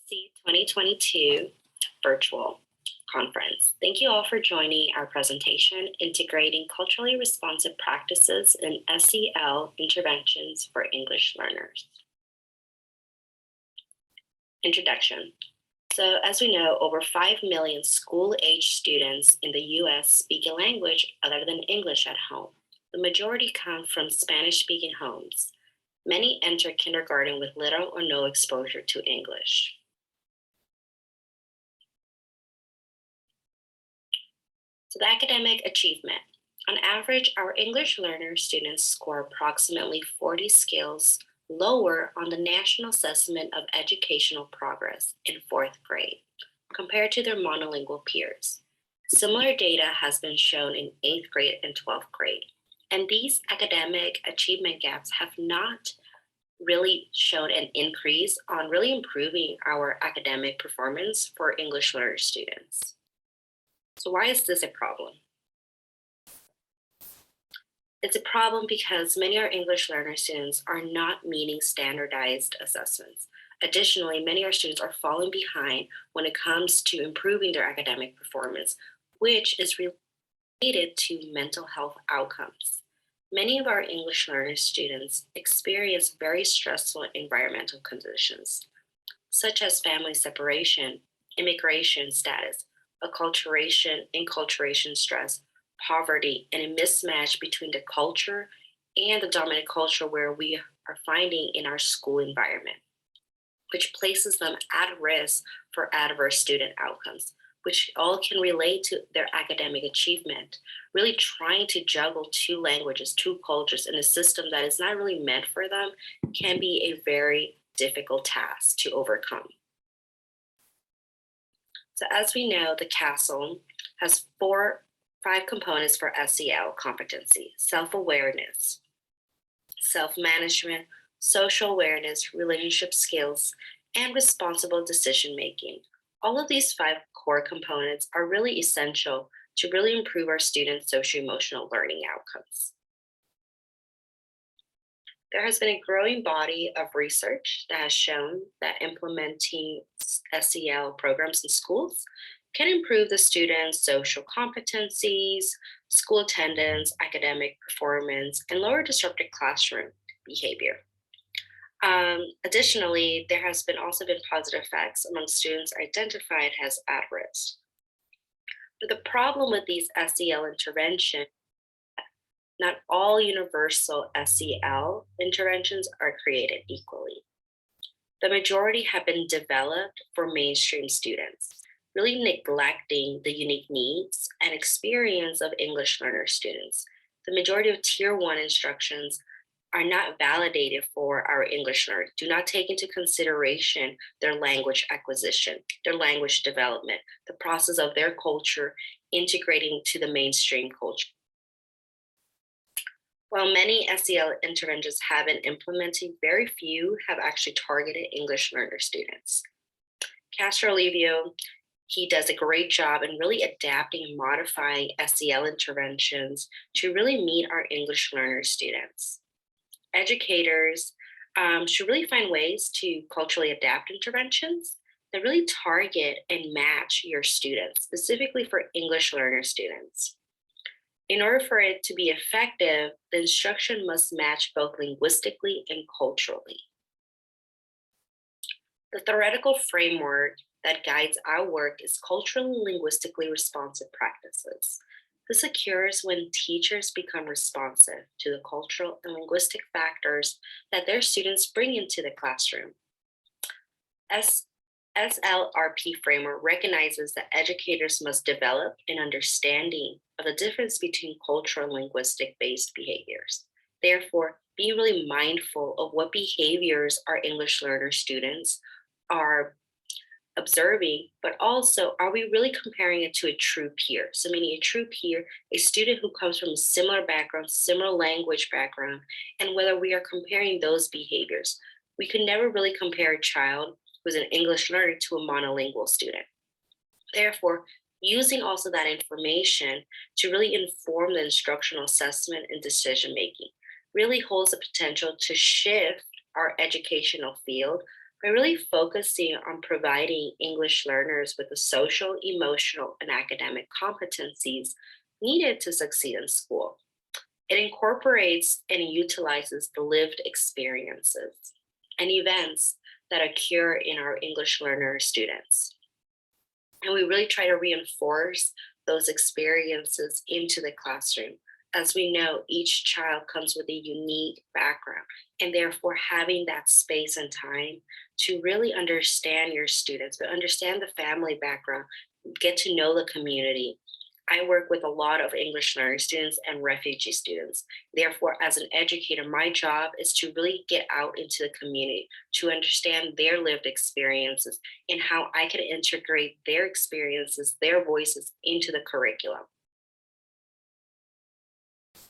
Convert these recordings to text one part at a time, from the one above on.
ELC 2022 virtual conference. Thank you all for joining our presentation, Integrating Culturally Responsive Practices in SEL Interventions for English Learners. Introduction. So as we know, over 5 million school-age students in the US speak a language other than English at home. The majority come from Spanish-speaking homes. Many enter kindergarten with little or no exposure to English. So the academic achievement. On average, our English learner students score approximately 40 skills lower on the National Assessment of Educational Progress in 4th grade compared to their monolingual peers. Similar data has been shown in 8th grade and 12th grade. And these academic achievement gaps have not really shown an increase on really improving our academic performance for English learner students. So why is this a problem? It's a problem because many of our English learner students are not meeting standardized assessments. Additionally, many of our students are falling behind when it comes to improving their academic performance, which is related to mental health outcomes. Many of our English learner students experience very stressful environmental conditions, such as family separation, immigration status, enculturation stress, poverty, and a mismatch between the culture and the dominant culture where we are finding in our school environment, which places them at risk for adverse student outcomes, which all can relate to their academic achievement. Really trying to juggle 2 languages, 2 cultures in a system that is not really meant for them can be a very difficult task to overcome. So as we know, the CASEL has 5 components for SEL competency: self-awareness, self-management, social awareness, relationship skills, and responsible decision-making. All of these 5 core components are really essential to really improve our students' socio-emotional learning outcomes. There has been a growing body of research that has shown that implementing SEL programs in schools can improve the students' social competencies, school attendance, academic performance, and lower disruptive classroom behavior. Additionally, there has also been positive effects among students identified as at risk. But the problem with these SEL interventions, not all universal SEL interventions are created equally. The majority have been developed for mainstream students, really neglecting the unique needs and experience of English learner students. The majority of Tier 1 instructions are not validated for our English learners, do not take into consideration their language acquisition, their language development, the process of their culture integrating to the mainstream culture. While many SEL interventions have been implemented, very few have actually targeted English learner students. Castro Olivio, he does a great job in really adapting and modifying SEL interventions to really meet our English learner students. Educators should really find ways to culturally adapt interventions that really target and match your students, specifically for English learner students. In order for it to be effective, the instruction must match both linguistically and culturally. The theoretical framework that guides our work is culturally and linguistically responsive practices. This occurs when teachers become responsive to the cultural and linguistic factors that their students bring into the classroom. SLRP framework recognizes that educators must develop an understanding of the difference between cultural and linguistic-based behaviors. Therefore, be really mindful of what behaviors our English learner students are observing, but also, are we really comparing it to a true peer? So meaning a true peer, a student who comes from a similar background, similar language background, and whether we are comparing those behaviors. We could never really compare a child who's an English learner to a monolingual student. Therefore, using also that information to really inform the instructional assessment and decision-making really holds the potential to shift our educational field by really focusing on providing English learners with the social, emotional, and academic competencies needed to succeed in school. It incorporates and utilizes the lived experiences and events that occur in our English learner students. And we really try to reinforce those experiences into the classroom. As we know, each child comes with a unique background, and therefore having that space and time to really understand your students, but understand the family background, get to know the community. I work with a lot of English learning students and refugee students. Therefore, as an educator, my job is to really get out into the community to understand their lived experiences and how I can integrate their experiences, their voices into the curriculum.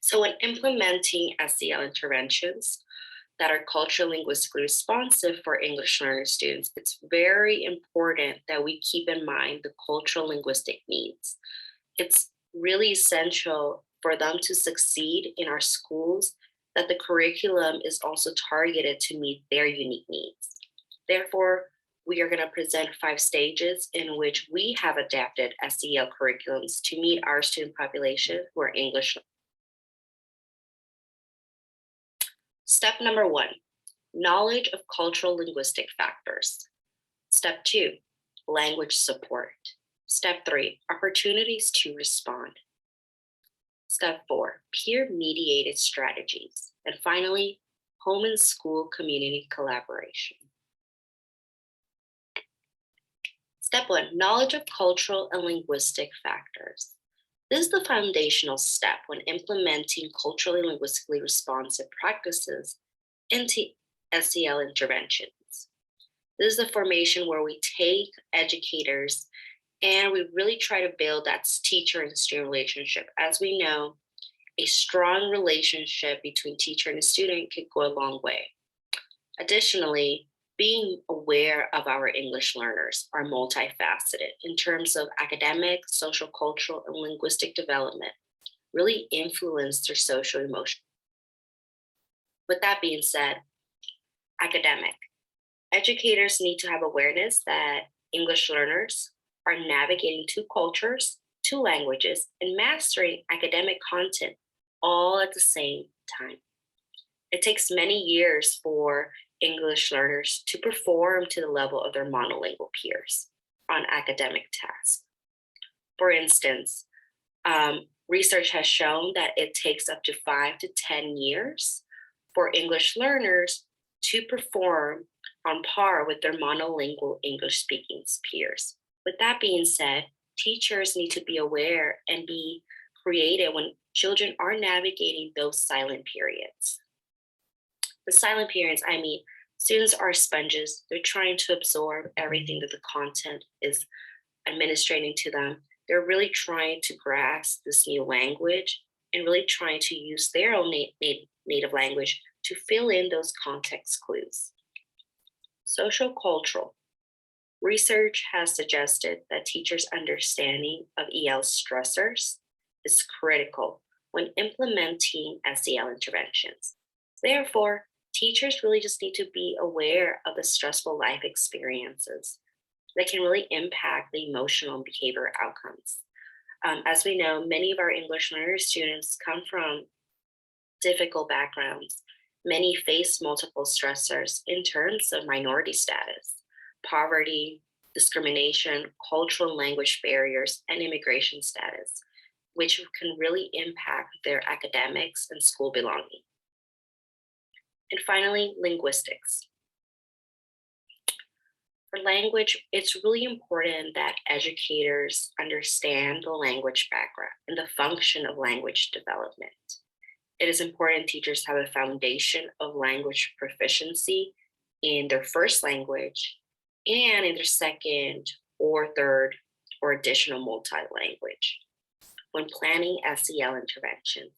So, when implementing SEL interventions that are culturally linguistically responsive for English learner students, it's very important that we keep in mind the cultural linguistic needs. It's really essential for them to succeed in our schools that the curriculum is also targeted to meet their unique needs. Therefore, we are going to present 5 stages in which we have adapted SEL curriculums to meet our student population who are English. Step number 1, knowledge of cultural linguistic factors. Step 2, language support. Step 3, opportunities to respond. Step 4, peer mediated strategies. And finally, home and school community collaboration. Step 1, knowledge of cultural and linguistic factors. This is the foundational step when implementing culturally linguistically responsive practices into SEL interventions. This is the formation where we take educators and we really try to build that teacher and student relationship. As we know, a strong relationship between teacher and student could go a long way. Additionally, being aware of our English learners are multifaceted in terms of academic, social, cultural, and linguistic development, really influence their social emotion. With that being said, academic. Educators need to have awareness that English learners are navigating 2 cultures, 2 languages, and mastering academic content all at the same time. It takes many years for English learners to perform to the level of their monolingual peers on academic tasks. For instance, research has shown that it takes up to 5 to 10 years for English learners to perform on par with their monolingual English speaking peers. With that being said, teachers need to be aware and be creative when children are navigating those silent periods. The silent periods, I mean, students are sponges. They're trying to absorb everything that the content is administrating to them. They're really trying to grasp this new language and really trying to use their own native language to fill in those context clues. Social cultural. Research has suggested that teachers' understanding of EL stressors is critical when implementing SEL interventions. Therefore, teachers really just need to be aware of the stressful life experiences that can really impact the emotional and behavioral outcomes. As we know, many of our English learner students come from difficult backgrounds. Many face multiple stressors in terms of minority status, poverty, discrimination, cultural and language barriers, and immigration status, which can really impact their academics and school belonging. And finally, linguistics. For language, it's really important that educators understand the language background and the function of language development. It is important teachers have a foundation of language proficiency in their first language and in their second or third or additional multi-language when planning SEL interventions.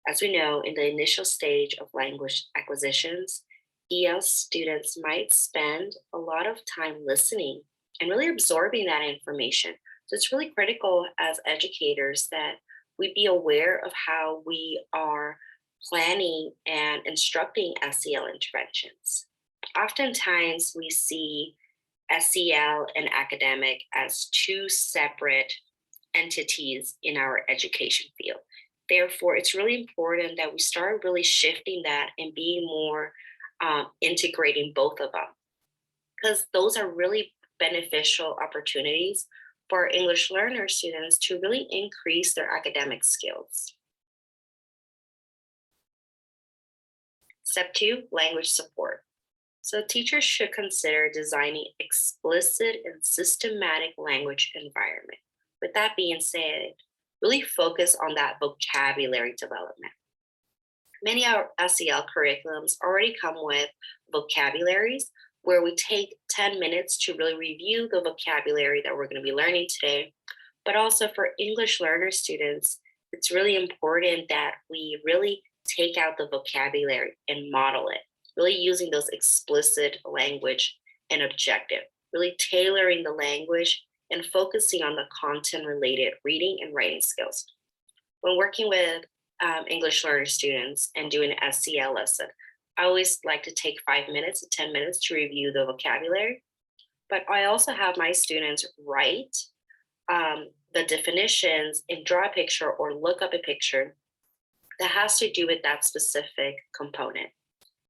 As we know, in the initial stage of language acquisitions, EL students might spend a lot of time listening and really absorbing that information. So it's really critical as educators that we be aware of how we are planning and instructing SEL interventions. Oftentimes we see SEL and academic as two separate entities in our education field. Therefore, it's really important that we start really shifting that and being more integrating both of them, because those are really beneficial opportunities for English learner students to really increase their academic skills. Step two, language support. So teachers should consider designing explicit and systematic language environment. With that being said, really focus on that vocabulary development. Many of our SEL curriculums already come with vocabularies where we take 10 minutes to really review the vocabulary that we're going to be learning today. But also for English learner students, it's really important that we really take out the vocabulary and model it, really using those explicit language and objective, really tailoring the language and focusing on the content related reading and writing skills. When working with English learner students and doing an SEL lesson, I always like to take 5 minutes to 10 minutes to review the vocabulary. But I also have my students write the definitions and draw a picture or look up a picture that has to do with that specific component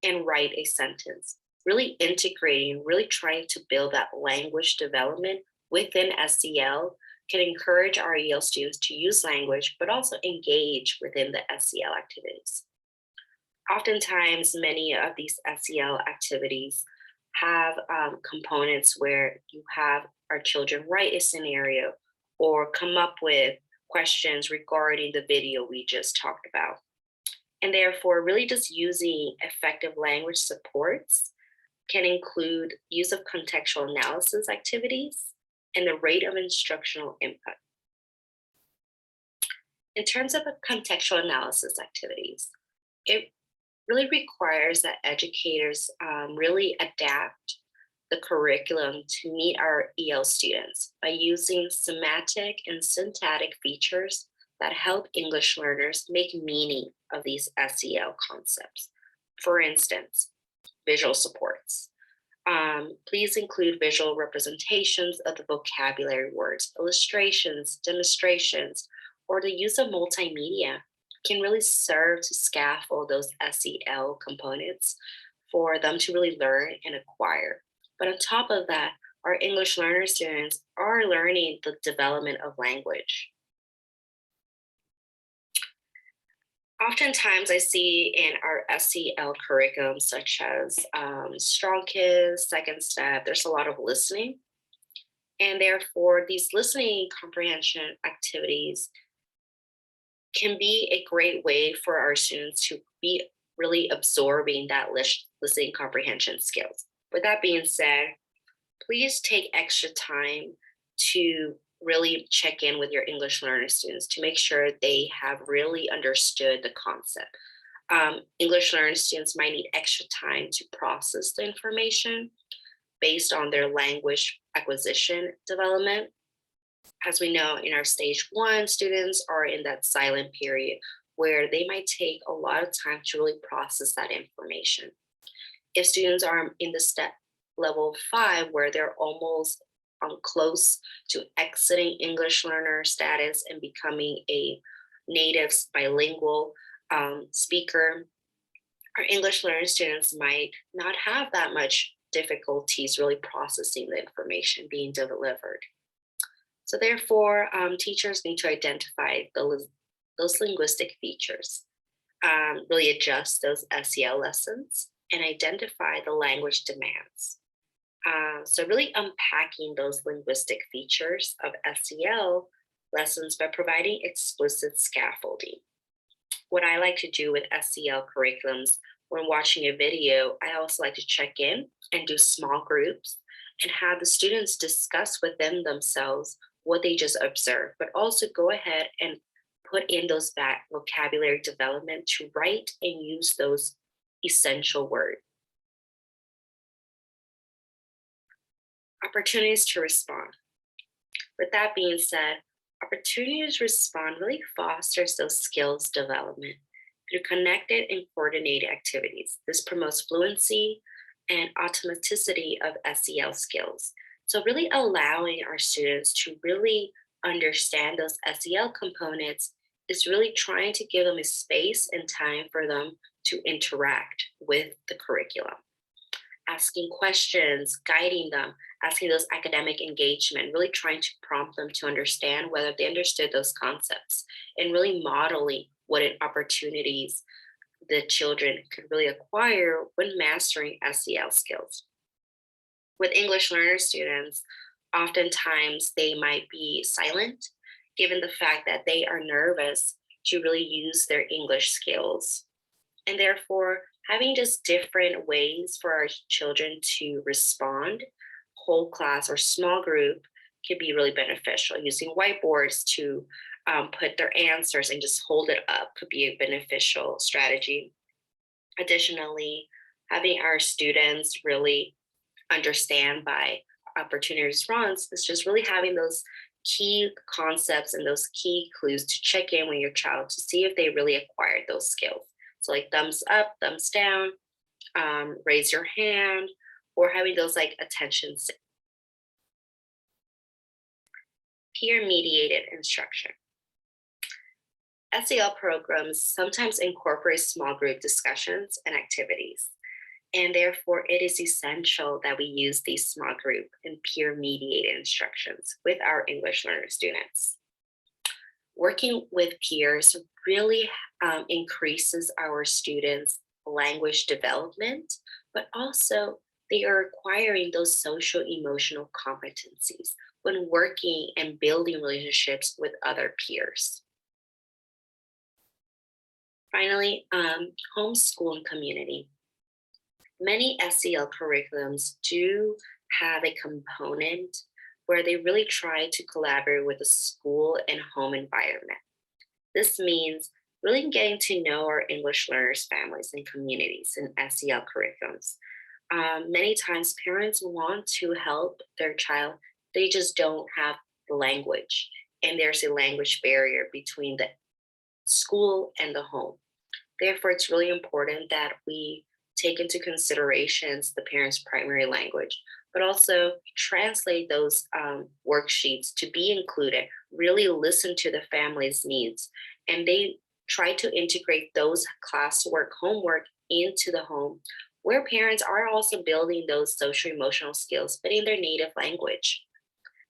and write a sentence. Really integrating, really trying to build that language development within SEL can encourage our EL students to use language, but also engage within the SEL activities. Oftentimes, many of these SEL activities have components where you have our children write a scenario or come up with questions regarding the video we just talked about. And therefore, really just using effective language supports can include use of contextual analysis activities and the rate of instructional input. In terms of the contextual analysis activities, it really requires that educators really adapt the curriculum to meet our EL students by using semantic and syntactic features that help English learners make meaning of these SEL concepts. For instance, visual supports. Please include visual representations of the vocabulary words, illustrations, demonstrations, or the use of multimedia can really serve to scaffold those SEL components for them to really learn and acquire. But on top of that, our English learner students are learning the development of language. Oftentimes I see in our SEL curriculum, such as Strong Kids, Second Step, there's a lot of listening. And therefore, these listening comprehension activities can be a great way for our students to be really absorbing that listening comprehension skills. With that being said, please take extra time to really check in with your English learner students to make sure they have really understood the concept. English learner students might need extra time to process the information based on their language acquisition development. As we know, in our stage one, students are in that silent period where they might take a lot of time to really process that information. If students are in the step level 5, where they're almost close to exiting English learner status and becoming a native bilingual speaker, our English learner students might not have that much difficulties really processing the information being delivered. So therefore, teachers need to identify those linguistic features, really adjust those SEL lessons, and identify the language demands. So really unpacking those linguistic features of SEL lessons by providing explicit scaffolding. What I like to do with SEL curriculums when watching a video, I also like to check in and do small groups and have the students discuss within themselves what they just observed, but also go ahead and put in those back vocabulary development to write and use those essential words. Opportunities to respond. With that being said, opportunities to respond really fosters those skills development through connected and coordinated activities. This promotes fluency and automaticity of SEL skills. So, really allowing our students to really understand those SEL components is really trying to give them a space and time for them to interact with the curriculum, asking questions, guiding them, asking those academic engagement, really trying to prompt them to understand whether they understood those concepts, and really modeling what opportunities the children could really acquire when mastering SEL skills. With English learner students, oftentimes they might be silent, given the fact that they are nervous to really use their English skills. And therefore, having just different ways for our children to respond, whole class or small group, can be really beneficial. Using whiteboards to put their answers and just hold it up could be a beneficial strategy. Additionally, having our students really understand by opportunity response is just really having those key concepts and those key clues to check in with your child to see if they really acquired those skills. So, like thumbs up, thumbs down, raise your hand, or having those like attention, peer mediated instruction. SEL programs sometimes incorporate small group discussions and activities. And therefore, it is essential that we use these small group and peer mediated instructions with our English learner students. Working with peers really increases our students' language development, but also they are acquiring those social emotional competencies when working and building relationships with other peers. Finally, homeschool and community. Many SEL curriculums do have a component where they really try to collaborate with the school and home environment. This means really getting to know our English learners' families and communities in SEL curriculums. Many times, parents want to help their child, they just don't have the language, and there's a language barrier between the school and the home. Therefore, it's really important that we take into considerations the parent's primary language, but also translate those worksheets to be included, really listen to the family's needs, and they try to integrate those classwork, homework into the home, where parents are also building those social emotional skills, but in their native language.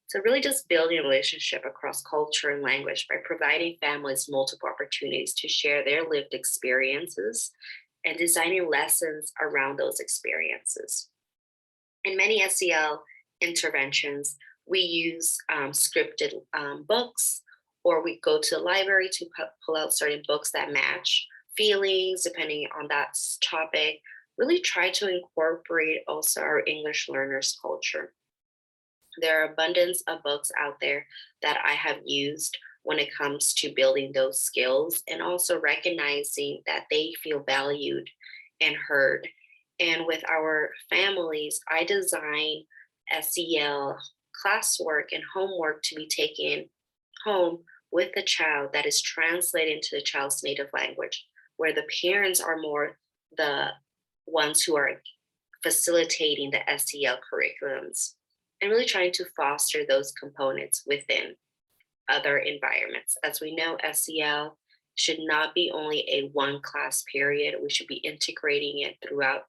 So really just building a relationship across culture and language by providing families multiple opportunities to share their lived experiences and designing lessons around those experiences. In many SEL interventions, we use scripted books, or we go to the library to pull out certain books that match feelings depending on that topic. Really try to incorporate also our English learners' culture. There are abundance of books out there that I have used when it comes to building those skills and also recognizing that they feel valued and heard. And with our families, I design SEL classwork and homework to be taken home with the child that is translated into the child's native language, where the parents are more the ones who are facilitating the SEL curriculums and really trying to foster those components within other environments. As we know, SEL should not be only a one class period. We should be integrating it throughout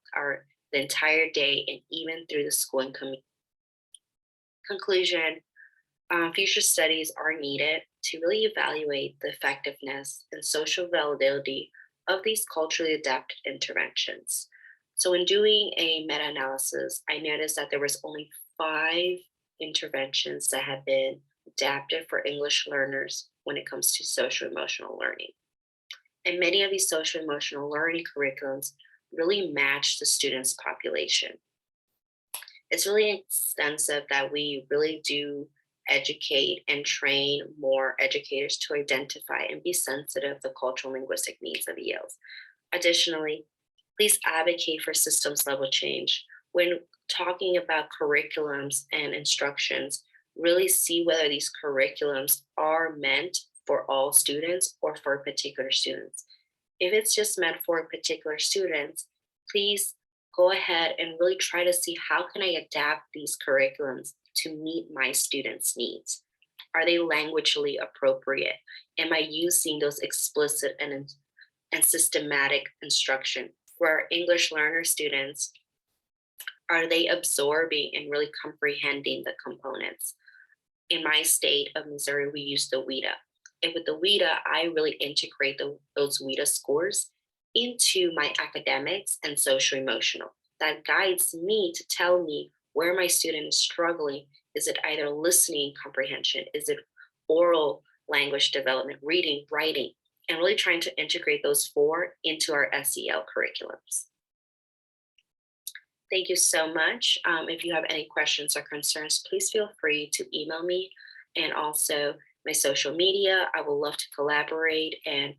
the entire day and even through the school and conclusion. Future studies are needed to really evaluate the effectiveness and social validity of these culturally adapted interventions. So, in doing a meta analysis, I noticed that there was only 5 interventions that have been adapted for English learners when it comes to social emotional learning. And many of these social emotional learning curriculums really match the student's population. It's really extensive that we really do educate and train more educators to identify and be sensitive to cultural linguistic needs of ELs. Additionally, please advocate for systems level change. When talking about curriculums and instructions, really see whether these curriculums are meant for all students or for particular students. If it's just meant for particular students, please go ahead and really try to see how can I adapt these curriculums to meet my students' needs. Are they languagely appropriate? Am I using those explicit and systematic instruction? For our English learner students, are they absorbing and really comprehending the components? In my state of Missouri, we use the WIDA. And with the WIDA, I really integrate those WIDA scores into my academics and social emotional. That guides me to tell me where my student is struggling. Is it either listening comprehension? Is it oral language development, reading, writing? And really trying to integrate those four into our SEL curriculums. Thank you so much. If you have any questions or concerns, please feel free to email me and also my social media. I would love to collaborate and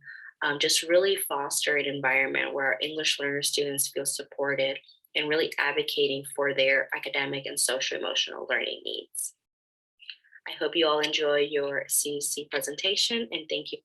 just really foster an environment where our English learner students feel supported and really advocating for their academic and social emotional learning needs. I hope you all enjoy your CEC presentation and thank you